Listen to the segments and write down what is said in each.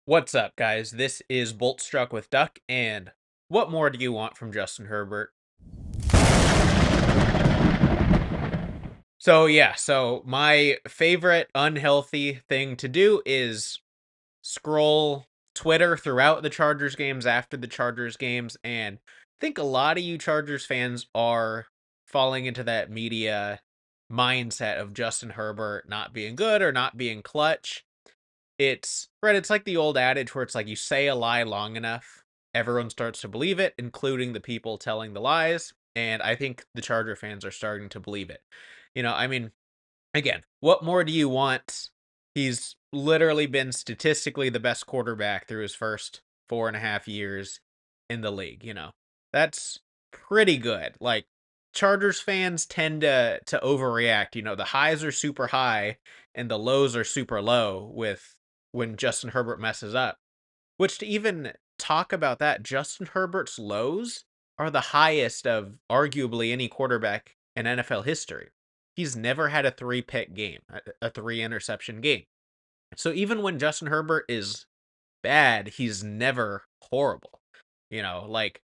What's up, guys? This is Bolt Struck with Duck, and what more do you want from Justin Herbert? So my favorite unhealthy thing to do is scroll Twitter throughout the Chargers games, after the Chargers games, and I think a lot of you Chargers fans are falling into that media mindset of Justin Herbert not being good or not being clutch. It's like the old adage where it's like you say a lie long enough, everyone starts to believe it, including the people telling the lies. And I think the Charger fans are starting to believe it. I mean, again, what more do you want? He's literally been statistically the best quarterback through his first 4.5 years in the league. That's pretty good. Like, Chargers fans tend to overreact. The highs are super high and the lows are super low with when Justin Herbert messes up. Which, to even talk about that, Justin Herbert's lows are the highest of arguably any quarterback in NFL history. He's never had a three-pick game, a three-interception game. So even when Justin Herbert is bad, he's never horrible. Like,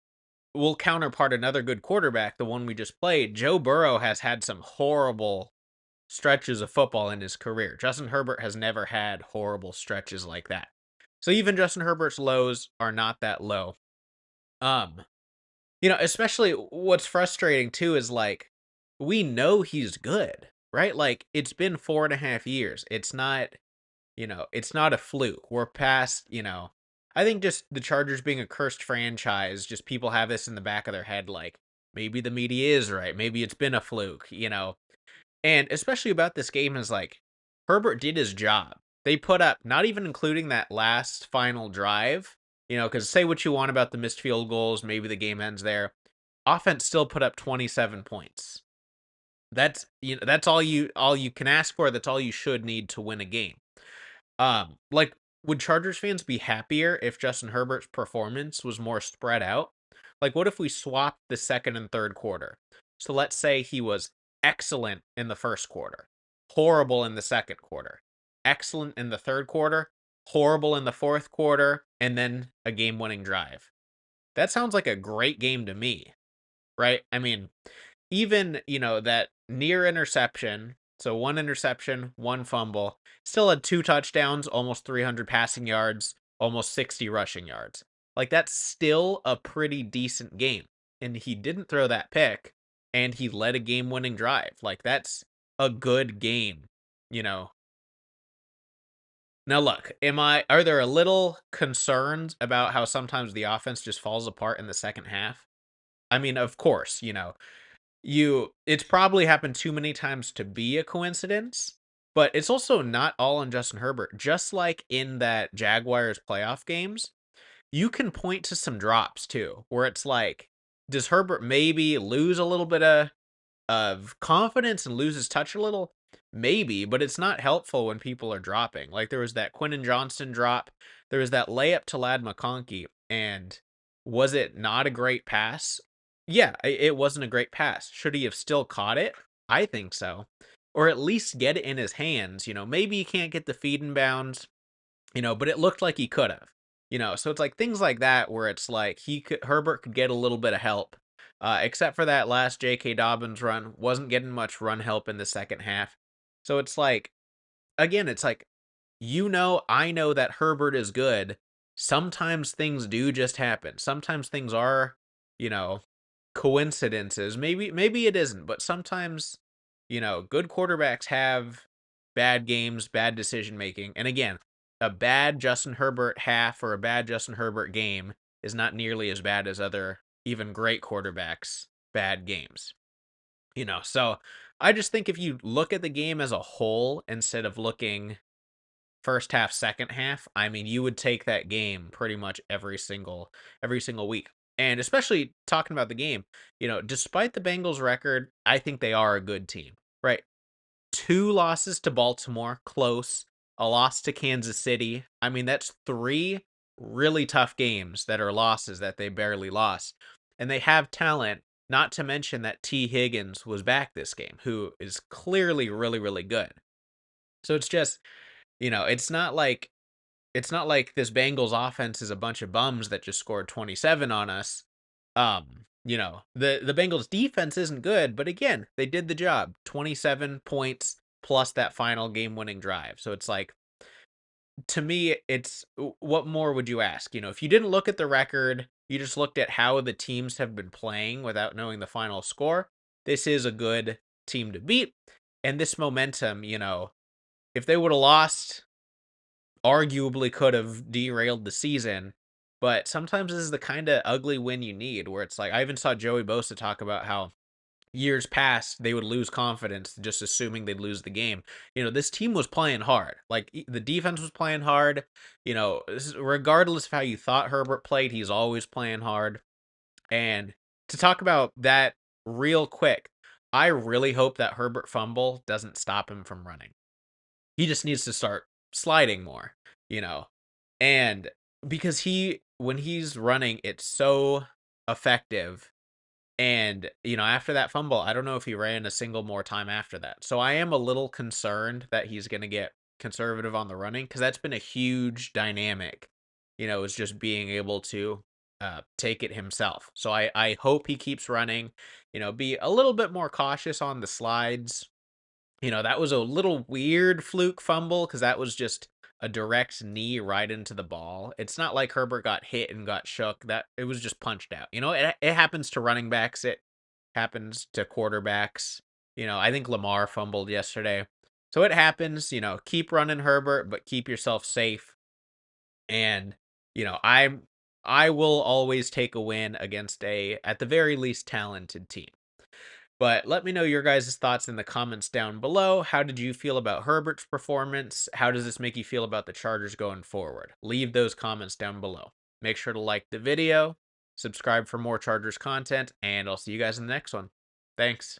we'll counterpart another good quarterback, the one we just played. Joe Burrow has had some horrible stretches of football in his career. Justin Herbert has never had horrible stretches like that. So even Justin Herbert's lows are not that low. Um, especially what's frustrating too is like we know he's good, right? Like, it's been 4.5 years. It's not a fluke. We're past, I think just the Chargers being a cursed franchise, just people have this in the back of their head, like maybe the media is right. Maybe it's been a fluke. And especially about this game is like Herbert did his job. They put up, not even including that last final drive, because say what you want about the missed field goals, maybe the game ends there. Offense still put up 27 points. That's all you can ask for. That's all you should need to win a game. Like, would Chargers fans be happier if Justin Herbert's performance was more spread out? Like, what if we swapped the second and third quarter? So let's say he was excellent in the first quarter, horrible in the second quarter, excellent in the third quarter, horrible in the fourth quarter, and then a game-winning drive. That sounds like a great game to me, right? I mean, even, that near interception, so one interception, one fumble, still had two touchdowns, almost 300 passing yards, almost 60 rushing yards. Like, that's still a pretty decent game. And he didn't throw that pick, and he led a game-winning drive. Like, that's a good game, you know. Now look, are there a little concerns about how sometimes the offense just falls apart in the second half? I mean, of course, it's probably happened too many times to be a coincidence, but it's also not all on Justin Herbert. Just like in that Jaguars playoff games, you can point to some drops too, where it's like, does Herbert maybe lose a little bit of confidence and lose his touch a little? Maybe, but it's not helpful when people are dropping. Like, there was that Quentin Johnston drop, there was that layup to Lad McConkey, and was it not a great pass? Yeah, it wasn't a great pass. Should he have still caught it? I think so. Or at least get it in his hands. Maybe he can't get the feed in bounds, but it looked like he could have. So it's like things like that where it's like Herbert could get a little bit of help. Except for that last J.K. Dobbins run, wasn't getting much run help in the second half. So it's like, again, it's like, I know that Herbert is good. Sometimes things do just happen. Sometimes things are, you know, coincidences. Maybe it isn't, but sometimes, good quarterbacks have bad games, bad decision making. And again, a bad Justin Herbert half or a bad Justin Herbert game is not nearly as bad as other even great quarterbacks bad games. So I just think if you look at the game as a whole instead of looking first half, second half, I mean, you would take that game pretty much every single week. And especially talking about the game, despite the Bengals record, I think they are a good team, right? Two losses to Baltimore, close, a loss to Kansas City. I mean, that's three really tough games that are losses that they barely lost. And they have talent, not to mention that T. Higgins was back this game, who is clearly really, really good. So it's just, it's not like it's not like this Bengals offense is a bunch of bums that just scored 27 on us. The Bengals defense isn't good, but again, they did the job. 27 points plus that final game-winning drive. So it's like, to me, it's what more would you ask? If you didn't look at the record, you just looked at how the teams have been playing without knowing the final score. This is a good team to beat. And this momentum, if they would have lost, arguably could have derailed the season. But sometimes this is the kind of ugly win you need, where it's like, I even saw Joey Bosa talk about how years past they would lose confidence just assuming they'd lose the game. This team was playing hard. Like, the defense was playing hard. Regardless of how you thought Herbert played, he's always playing hard. And to talk about that real quick, I really hope that Herbert fumble doesn't stop him from running. He just needs to start sliding more, you know. And because when he's running, it's so effective. And, after that fumble, I don't know if he ran a single more time after that. So I am a little concerned that he's going to get conservative on the running, because that's been a huge dynamic, is just being able to take it himself. So I hope he keeps running, be a little bit more cautious on the slides. That was a little weird fluke fumble, because that was just a direct knee right into the ball. It's not like Herbert got hit and got shook. That it was just punched out. It happens to running backs. It happens to quarterbacks. I think Lamar fumbled yesterday. So it happens. Keep running, Herbert, but keep yourself safe. And, I will always take a win against at the very least, talented team. But let me know your guys' thoughts in the comments down below. How did you feel about Herbert's performance? How does this make you feel about the Chargers going forward? Leave those comments down below. Make sure to like the video, subscribe for more Chargers content, and I'll see you guys in the next one. Thanks.